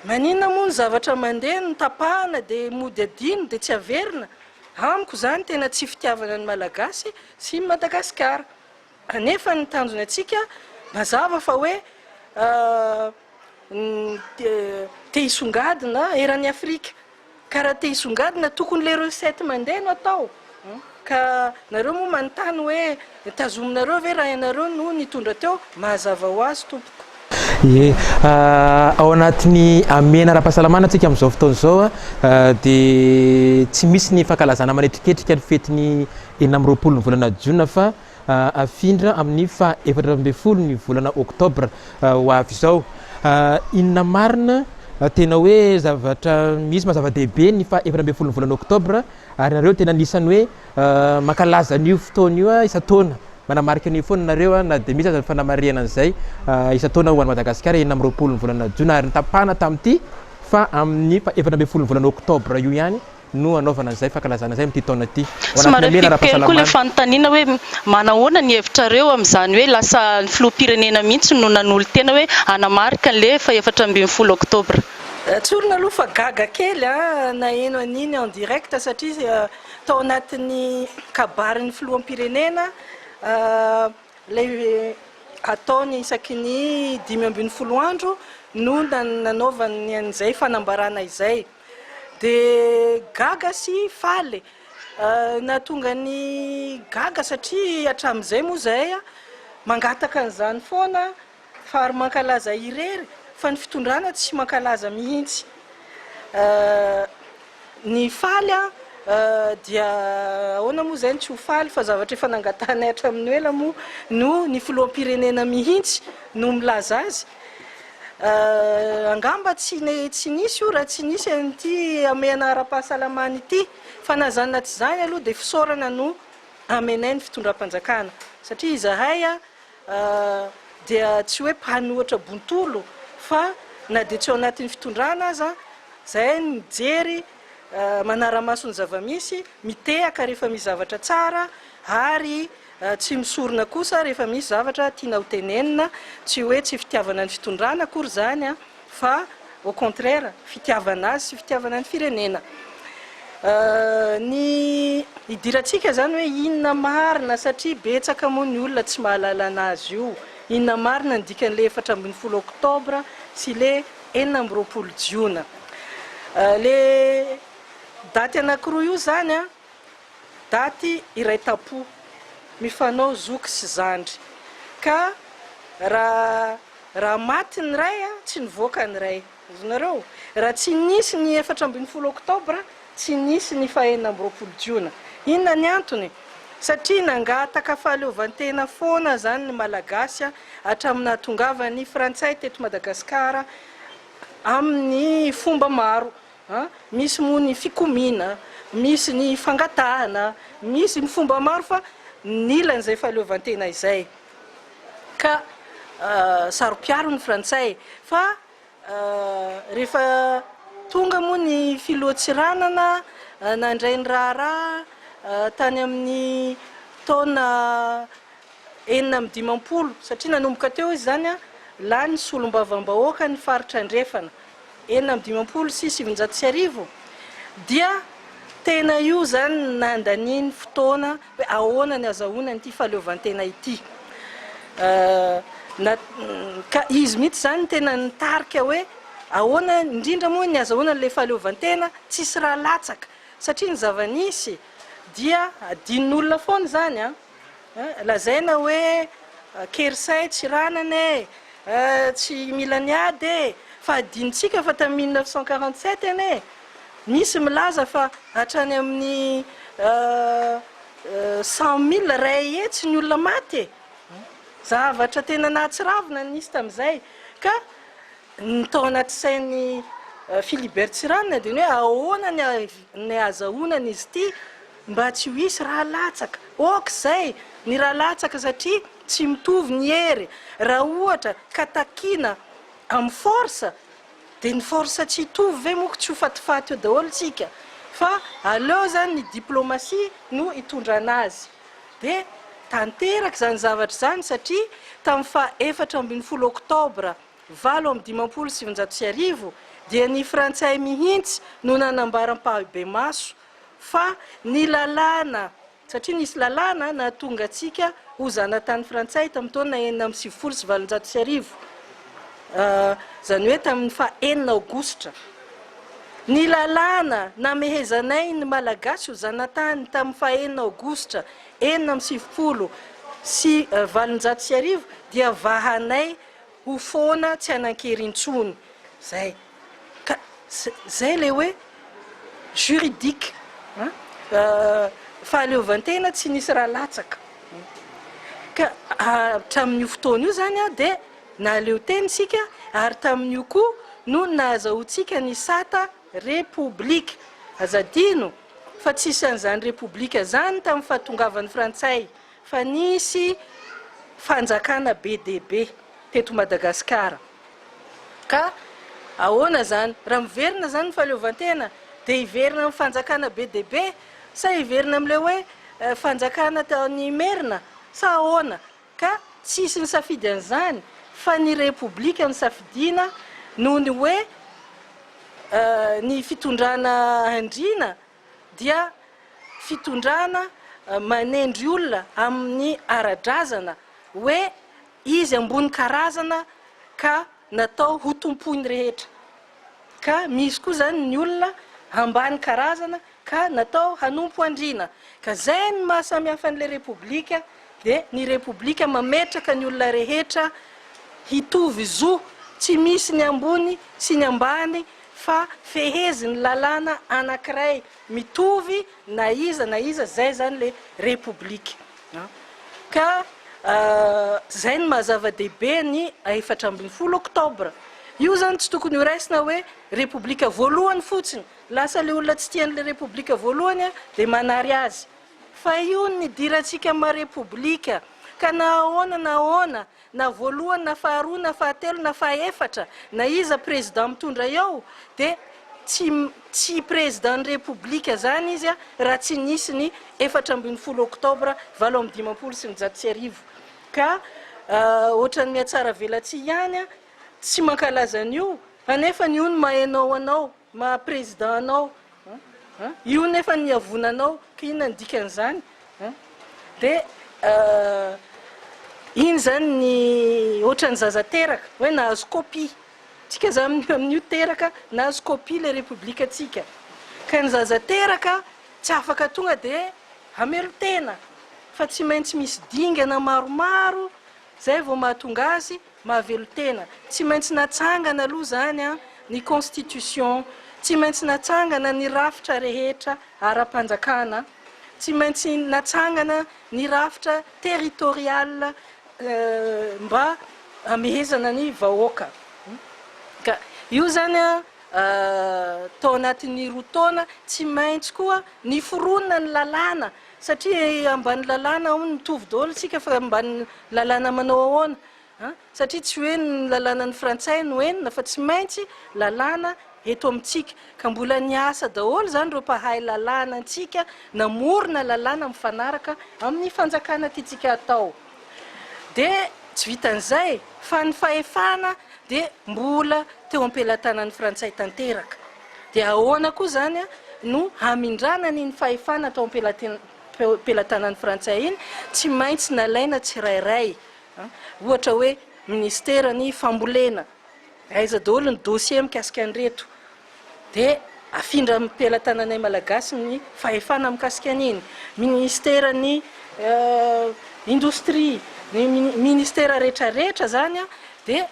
maninona moa ny zavatra mandeha ny tapahana de mody adino de tsy averina amiko zany tena tsy fitiavana ny malagasy sy Madagasikara anefa ny tanjona atsika mazava fa hoe te hisongadina eran'ny Afrika ka raha te hisongadina tokony le recette mandeha no atao ka nareo moa manontany hoe tazominareo ve raha ianareo no nitondra teo mazava ho azy tompoko ao anatin'ny amena ara-pahasalamana antsika amin'izao fotoana izao dia tsy misy ny fankalazana manetriketrika ny fetiny 4 ny volana Jiona fa afindra amin'ny fa 14 ny volana Oktobra ho avy izao inona marina tena hoe zavatra misy mazava-dehibe ny fa 14 ny volana Oktobra ary nareo tena nisany hoe mankalaza an'io fotoana io isa-taona manamarika ny foana nareo na de misy aza fanamariana an'izay isa-taona ho an'i Madagasikara 14 ny volana Jiona ary nitapahana tamin'ity fa amin'ny fa 14 ny volana Oktobra io ihany no anaovana an'izay fankalazana izay amin'ity taona ity somary fikely koa le fanontaniana hoe manahoana ny hevitrareo amin'izany hoe lasa ny filoham-pirenena mihitsy no nanolo tena hoe anamarika le fa 14 Oktobra tsorina aloha fa gaga kely na eno aniny en direct satria tao anatin'ny kabarin'ny filoham-pirenena le ataony isaky ny 15 andro no nanaovany an'izay fanambarana izay de gaga sy faly natonga ny gaga satria hatramin'izay moa zay mangataka an'izany foana fa ary mankalaza irery fa ny fitondrana tsy mankalaza mihitsy ny faly dia ahoana moa zay tsy ho faly fa zavatra efa nangatanay hatramin'ny ela moa no ny filoham-pirenena mihitsy no milaza azy angamba tsy nisy io raha tsy nisy an'ity amena ara-pahasalamana ity fa nazanona tsy zany aloha de fisaorana no amenay ny fitondram-panjakana satria izahay dia tsy hoe mpanohatra bontolo fa na de tsy ao anatin'ny fitondrana aza zay mijery manara-maso ny zava-misy mitehaka rehefa misy zavatra tsara ary tsy misorona kosa rehefa misy zavatra tiana ho tenenina tsy hoe tsy fitiavana ny fitondrana akory zany fa au contraire fitiavana azy sy fitiavana ny firenena ny idiratsika zany hoe inona marina satria betsaka moa ny olona tsy mahalala anazy io inona marina ny dikan'le 14 Oktobra sy le 20 Jiona le daty anankiroa io zany daty iray tapo mifanao zoky sy zandry ka raha maty ny ray tsy nivoaka ny ray azonareo raha tsy nisy ny 14 Oktobra tsy nisy ny fa 20 Jiona inona ny antony satria nangataka fahaleovantena foana zany ny malagasy hatramin'ny nahatongava ny frantsay teto Madagasikara amin'ny fomba maro misy moa ny fikomina, misy ny fangatahana, misy ny fomba maro fa nilan'izay fahaleovantena izay ka saropiaro ny frantsay fa rehefa tonga moa ny filohatsiranana nandray ny raharaha tany amin'ny taona 1940 satria nanomboka teo izy zany lany solom-bavam-bahoaka ny faritra andrefana 1940 sy 1970 dia tena io zany nandaniny fotoana hoe ahoana ny azahoana nyity fahaleovantena ity ka izy mihitsy zany tena nitarika hoe ahoana indrindra moa ny azahoana n'le fahaleovantena tsisy raha latsaka satria ny zava-nisy dia adin'olona foana zany lazaina hoe kerisay tsy ranane tsy mila niady fa adintsika fa tamin'ny 1947 ane misy milaza fa hatrany amin'ny 100,000 ray etsy ny olona maty zavatra tena nahatsiravina nisy tamin'izay ka nytao anaty sain'ny Philibert Tsiranana dia hoe ahoana ny azahoana izy ity mba tsy ho hisy raha latsaka okizay ny raha latsaka satria tsy mitovy ny hery raha ohatra katakina amin'ny forsa dia ny forsa tsy hitovy ve moko tsy ho fatifaty eo daholo tsika fa aleo zany ny diplomasia no hitondrana azy dia tanteraka zany zavatra zany satria tamin'ny fa 14 oktobra 1970 dia ny frantsay mihintsy no nanambaram-pahabe maso fa ny lalàna satria nisy lalàna nahatonga atsika ho zanatany frantsay tamin'ny taona 1970 zany hoe tamin'ny fa 9 aogositra ny lalàna namehezanay ny malagasy ho zanatany tamin'ny fa 9 aogositra 1970 sy 1970 dia vahanay ho foana tsy hanan-kerintsony zay ka zay le hoe juridique fahaleovantena tsy nisy raha latsaka ka hatramin'io fotoana io zany dia naleo tenitsika ary tamin'io koa no nahazahoantsika ny sata repoblika azadino fa tsisy an'izany repoblika zany tamin'ny fahatongavan'ny frantsay fa nisy fanjakana be deaibe teto Madagasikara ka ahoana zany raha miverina zany ny fahaleovantena dia hiverina amin'ny fanjakana be deaibe sa hiverina amin'le hoe fanjakana taony merina sa ahoana ka tsisy ny safidy an'izany fa ny repoblika ny safidiana noho ny hoe ny fitondrana andriana dia fitondrana manendry olona amin'ny ara-drazana hoe izy ambony karazana ka natao ho tompoiny rehetra ka misy koa zany ny olona ambany karazana ka natao hanompo andriana ka zay ny mahasamihafa n'le repoblika dia ny repoblika mametraka ny olona rehetra hitovy zo tsy misy ny ambony sy ny ambany fa feheziny lalàna anankiray mitovy na iza zay zany le repoblika ka zay ny mahazava-dehibe ny 14 oktobra io zany tsy tokony ho raisina hoe repoblika voalohany fotsiny lasa le olona tsy tian'le repoblika voalohany dia manary azy fa io ny dirantsika marepoblika ka na ahoana na voalohany na faharoa na fahatelo na fahaefatra na iza président mitondra eo dia tsy président ny repoblika zany izy raha tsy nisy ny 14 oktobra 1970 ka ohatrany mihatsara velatsy ihany tsy mankalaza an'io anefa ny io ny mahainao anao maha président anao io nefa ny avonanao ka ino ny dikan'izany dia iny zany ny ohatrany zaza teraka hoe nahazo copie tsika za amin'io teraka nahazo copie le repoblika atsika ka ny zaza teraka tsy afaka tonga dia hamelo tena fa tsy maintsy misy dingana maromaro zay vao mahatonga azy mahavelo tena tsy maintsy natsangana aloha zany ny constitution tsy maintsy natsangana ny rafitra rehetra ara-panjakana tsy maintsy natsangana ny rafitra territorial mba amehezana ny vahoaka ka io zany tao anatin'ny roa taona tsy maintsy koa ny foronona ny lalàna satria ambany lalàna mitovy daholo tsika fa ambany lalàna manao ahoana satria tsy hoe ny lalàna ny frantsay no enina fa tsy maintsy lalàna eto amintsika ka mbola niasa daholo zany reo mpahay lalàna antsika namorona lalàna mifanaraka amin'ny fanjakana tiatsika atao dia tsy vitan'izay fa ny fahefana dia mbola teo am-pelatanan'ny frantsay tanteraka dia ahoana koa zany no hamindrana ny fahefana tao am-pelatanan'ny frantsay iny tsy maintsy nalaina tsirairay ohatra hoe ministera ny fambolena aiza daholo ny dossier mikasika an'ireto dia afindra am-pelatananay malagasy ny fahefana mikasika an'iny ministera ny indostrie ny ministera rehetrarehetra zany dia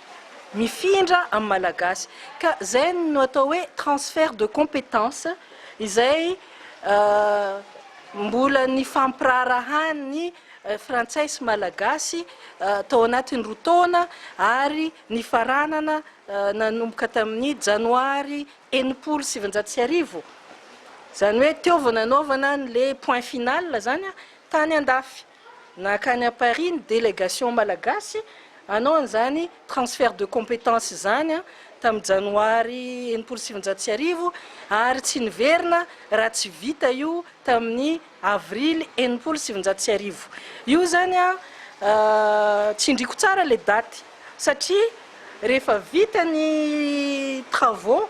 mifindra amin'ny malagasy ka zay no atao hoe transfert de compétence izay mbola ny fampirarahany frantsay sy malagasy tao anatin'ny roa taona ary ny faranana nanomboka tamin'ny janoary 1970 zany hoe teo vao nanaovana le point final zany tany andafy nakany à Paris ny délégation malagasy anao an'izany transfert de compétence zany tamin'ny janoary 1970 ary tsy niverina raha tsy vita io tamin'ny avril 1970 io zany tsy indriko tsara le daty satria rehefa vita ny travaux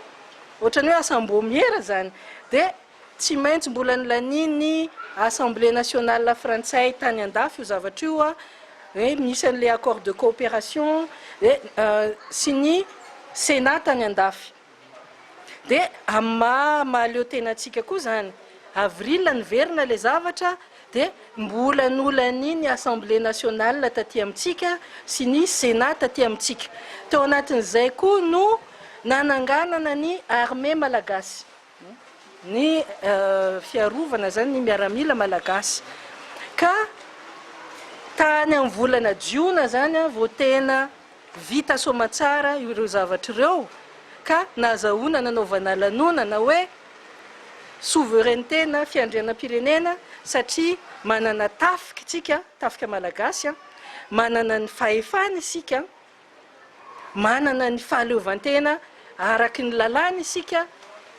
ohatrany hoe assemblée zany dia tsy maintsy mbola nilaniny assemblée nationale frantsay tany andafy io zavatra io hoe misy an'le accord de coopération sy ny sénat tany andafy dia mahaleo tena atsika koa zany avril niverina le zavatra dia mbola nolaniny assemblée nationale taty amintsika sy ny sénat taty amintsika teo anatin'izay koa no nananganana ny armée malagasy ny fiarovana zany ny miaramila malagasy ka tany amin'ny volana jiona zany vao tena vita somatsara ireo zavatra ireo ka nahazahoana nanaovana lanonana hoe souveraineté na fiandrianam-pirenena satria manana tafika tsika tafika malagasy manana ny fahefana isika manana ny fahaleovantena araky ny lalàna isika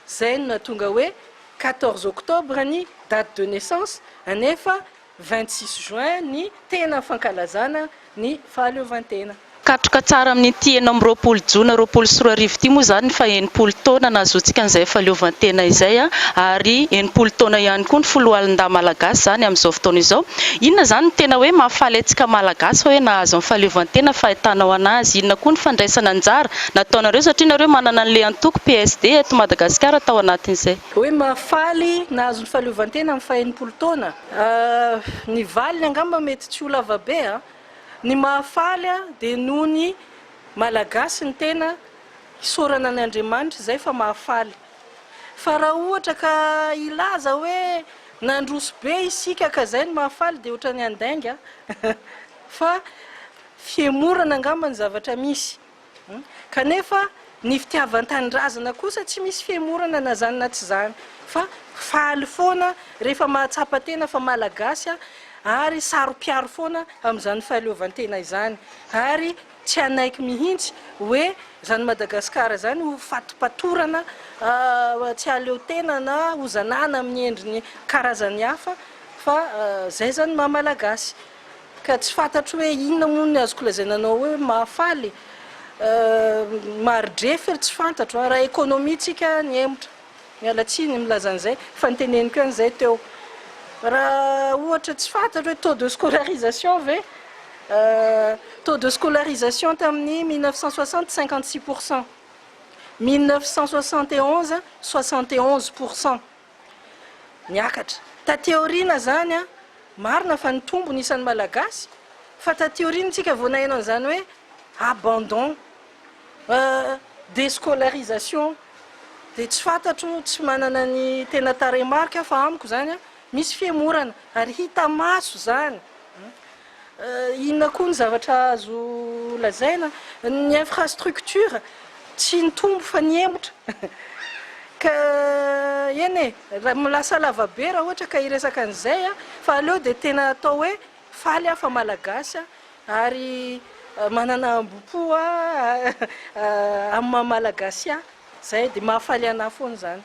zay no natonga hoe 14 octobre ny date de naissance anefa 26 juin ny tena fankalazana ny fahaleovantena katroka tsara amin'ity enina amby roapolo jona roapolo sy roa arivo ity moa zany fa enimpolo taona nahazoantsika an'izay fahaleovantena izay ary enimpolo taona ihany koa ny foloalindahy malagasy zany amin'izao fotoana izao inona zany no tena hoe mahafaly antsika malagasy hoe nahazo amin'ny fahaleovantena fahitanao anazy inona koa ny fandraisana anjara nataonareo satria nareo manana an'le antoko PSD eto Madagasikara tao anatin'izay hoe mahafaly nahazo ny fahaleovantena amin'ny faha-enimpolo taona ny valiny angamba mety tsy ho lava be ny mahafaly dia noho ny malagasy ny tena isorana ny Andriamanitra zay fa mahafaly fa raha ohatra ka ilaza hoe nandroso be isika ka zay ny mahafaly dia ohatra ny andainga fa fiemorana angamba ny zavatra misy kanefa ny fitiavan-tanindrazana kosa tsy misy fiemorana na zany na tsy zany fa faly foana rehefa mahatsapa tena fa malagasy ary saro-piaro foana amin'izany fahaleovantena izany ary tsy anaiky mihitsy hoe zany Madagasikara zany ho fatipatorana tsy aleo tena na hozanana amin'ny endriny karazany hafa fa zay zany maha-malagasy ka tsy fantatro hoe inona moa ny azoko lazaina anao hoe mahafaly marodrefy tsy fantatro raha économie tsika ny emotra mialatsiny milazan'izay fa niteneniko an'izay teo raha ohatra tsy fantatro hoe taux de scolarisation ve taux de scolarisation tamin'ny 1960 56%, 1971 71%. Niakatra taty aoriana zany marina fa ny tombo nisan'ny malagasy fa taty aoriana tsika vao nahaino an'izany hoe abandon déscolarisation dia tsy fantatro tsy manana ny tena taremarika fa amiko zany misy fiemorana ary hita maso zany inona koa ny zavatra azo lazaina ny infrastructure tsy nitombo fa niemotra ka eny raha milasa lavabe raha ohatra ka iresaka an'izay fa aleo dia tena atao hoe faly afa malagasy ary manana ambopo amin'ny malagasy zay dia mahafaly ana foana zany